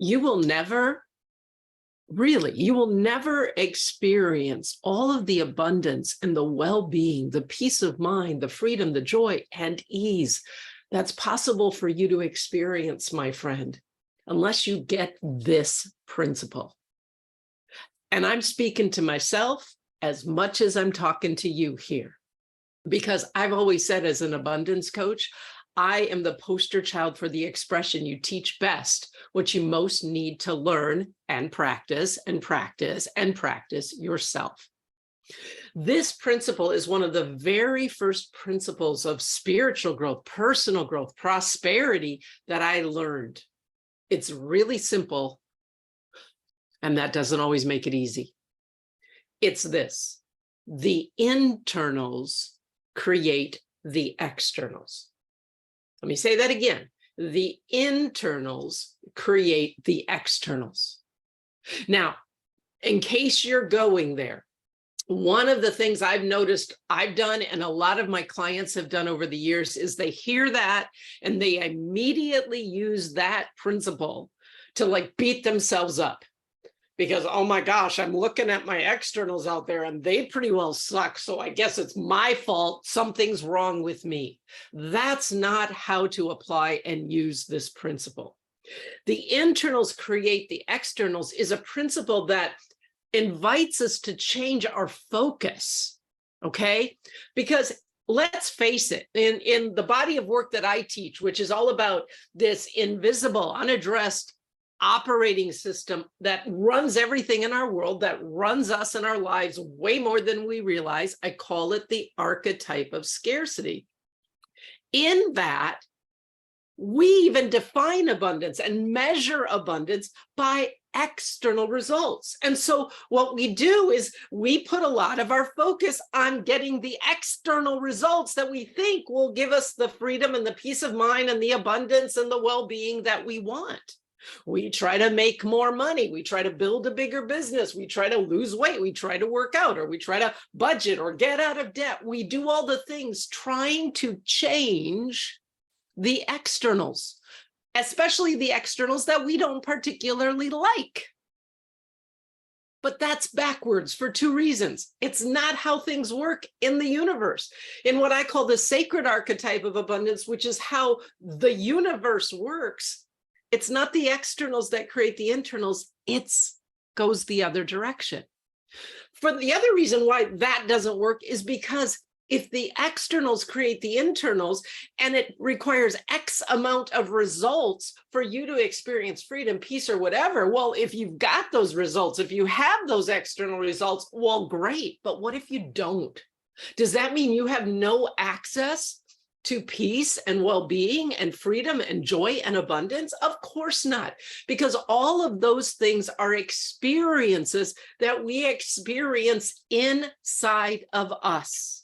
you will never, really, you will never experience all of the abundance and the well-being, the peace of mind, the freedom, the joy, and ease that's possible for you to experience, my friend, unless you get this principle. And I'm speaking to myself as much as I'm talking to you here, because I've always said, as an abundance coach, I am the poster child for the expression, you teach best what you most need to learn and practice and practice and practice yourself. This principle is one of the very first principles of spiritual growth, personal growth, prosperity that I learned. It's really simple, and that doesn't always make it easy. It's this: the internals create the externals. Let me say that again. The internals create the externals. Now, in case you're going there, one of the things I've noticed I've done, and a lot of my clients have done over the years, is they hear that and they immediately use that principle to like beat themselves up. Because, oh my gosh, I'm looking at my externals out there and they pretty well suck. So I guess it's my fault. Something's wrong with me. That's not how to apply and use this principle. The internals create the externals is a principle that invites us to change our focus, okay? Because let's face it, in the body of work that I teach, which is all about this invisible, unaddressed operating system that runs everything in our world, that runs us in our lives way more than we realize, I call it the archetype of scarcity. In that, we even define abundance and measure abundance by external results. And so what we do is we put a lot of our focus on getting the external results that we think will give us the freedom and the peace of mind and the abundance and the well-being that we want. We try to make more money. We try to build a bigger business. We try to lose weight. We try to work out, or we try to budget or get out of debt. We do all the things trying to change the externals, especially the externals that we don't particularly like. But that's backwards for two reasons. It's not how things work in the universe. In what I call the sacred archetype of abundance, which is how the universe works, it's not the externals that create the internals, it goes the other direction. For the other reason why that doesn't work is because if the externals create the internals and it requires X amount of results for you to experience freedom, peace, or whatever, well, if you've got those results, if you have those external results, well, great. But what if you don't? Does that mean you have no access to peace and well-being and freedom and joy and abundance? Of course not, because all of those things are experiences that we experience inside of us.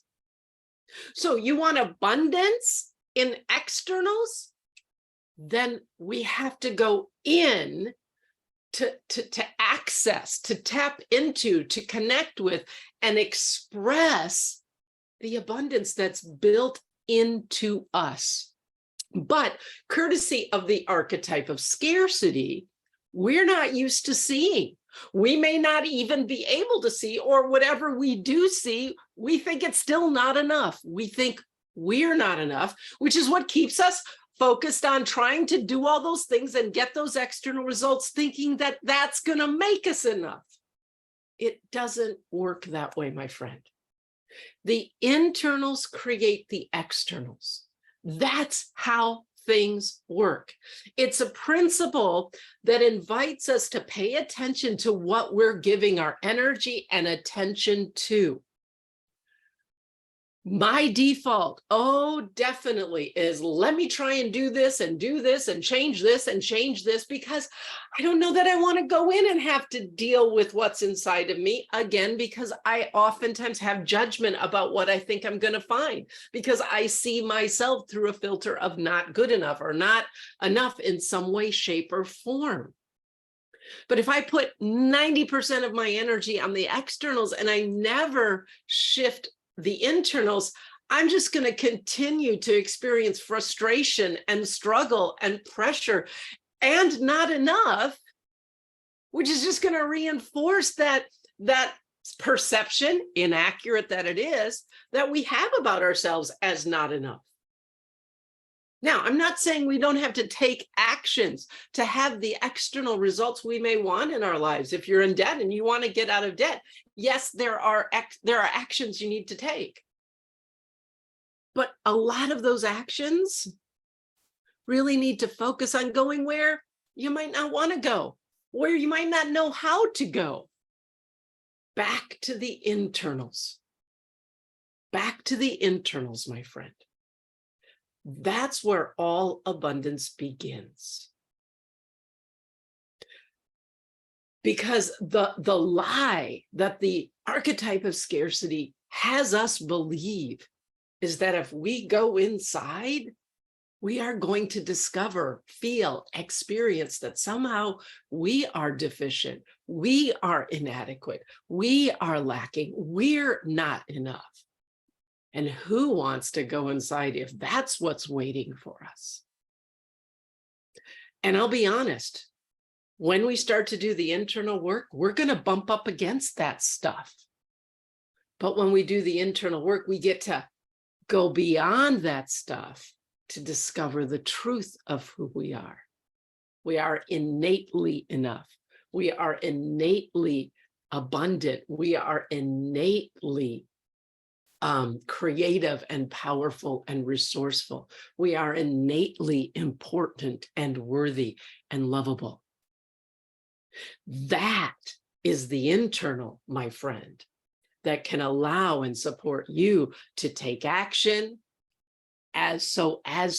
So you want abundance in externals? Then we have to go in to access, to tap into, to connect with, and express the abundance that's built into us. But courtesy of the archetype of scarcity, we're not used to seeing. We may not even be able to see, or whatever we do see, we think it's still not enough. We think we're not enough, which is what keeps us focused on trying to do all those things and get those external results, thinking that that's going to make us enough. It doesn't work that way, my friend. The internals create the externals. That's how things work. It's a principle that invites us to pay attention to what we're giving our energy and attention to. My default, oh, definitely, is let me try and do this and change this, because I don't know that I want to go in and have to deal with what's inside of me again, because I oftentimes have judgment about what I think I'm going to find, because I see myself through a filter of not good enough or not enough in some way, shape, or form. But if I put 90% of my energy on the externals and I never shift the internals, I'm just going to continue to experience frustration and struggle and pressure and not enough, which is just going to reinforce that perception, inaccurate that it is, that we have about ourselves as not enough. Now, I'm not saying we don't have to take actions to have the external results we may want in our lives. If you're in debt and you want to get out of debt, yes, there are actions you need to take. But a lot of those actions really need to focus on going where you might not want to go, where you might not know how to go. Back to the internals. Back to the internals, my friend. That's where all abundance begins. Because the lie that the archetype of scarcity has us believe is that if we go inside, we are going to discover, feel, experience that somehow we are deficient, we are inadequate, we are lacking, we're not enough. And who wants to go inside if that's what's waiting for us? And I'll be honest, when we start to do the internal work, we're going to bump up against that stuff. But when we do the internal work, we get to go beyond that stuff to discover the truth of who we are. We are innately enough. We are innately abundant. We are innately creative and powerful and resourceful. We are innately important and worthy and lovable. That is the internal, my friend, that can allow and support you to take action as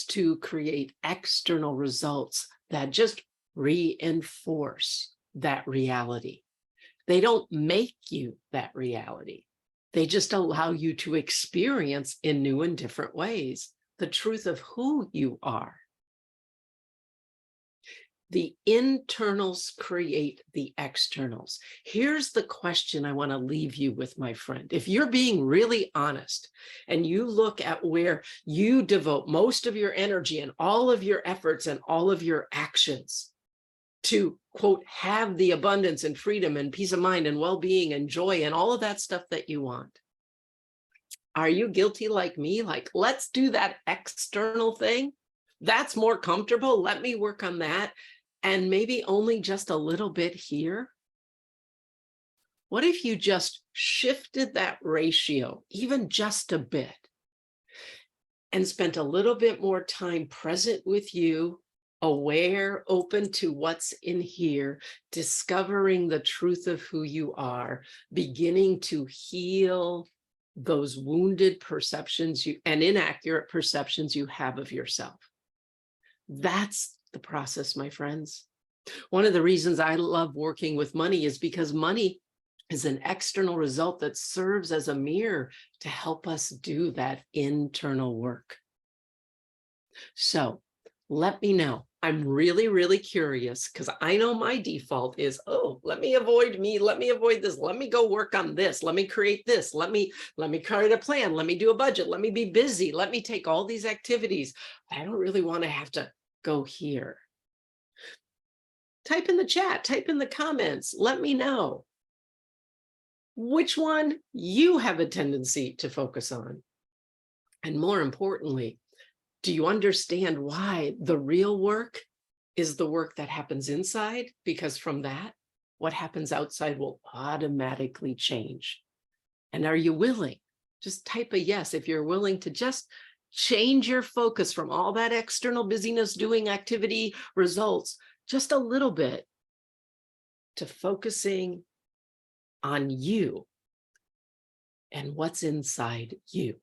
to create external results that just reinforce that reality. They don't make you that reality. They just allow you to experience in new and different ways the truth of who you are. The internals create the externals. Here's the question I want to leave you with, my friend. If you're being really honest and you look at where you devote most of your energy and all of your efforts and all of your actions to, quote, have the abundance and freedom and peace of mind and well-being and joy and all of that stuff that you want, are you guilty like me? Like, let's do that external thing. That's more comfortable. Let me work on that. And maybe only just a little bit here. What if you just shifted that ratio, even just a bit, and spent a little bit more time present with you, aware, open to what's in here, discovering the truth of who you are, beginning to heal those wounded perceptions and inaccurate perceptions you have of yourself. That's the process, my friends. One of the reasons I love working with money is because money is an external result that serves as a mirror to help us do that internal work. So let me know. I'm really, really curious because I know my default is, oh, let me avoid me. Let me avoid this. Let me go work on this. Let me create this. Let me create a plan. Let me do a budget. Let me be busy. Let me take all these activities. I don't really want to have to go here. Type in the chat, type in the comments, let me know which one you have a tendency to focus on. And more importantly, do you understand why the real work is the work that happens inside? Because from that, what happens outside will automatically change. And are you willing? Just type a yes if you're willing to just change your focus from all that external busyness, doing activity, results, just a little bit, to focusing on you and what's inside you.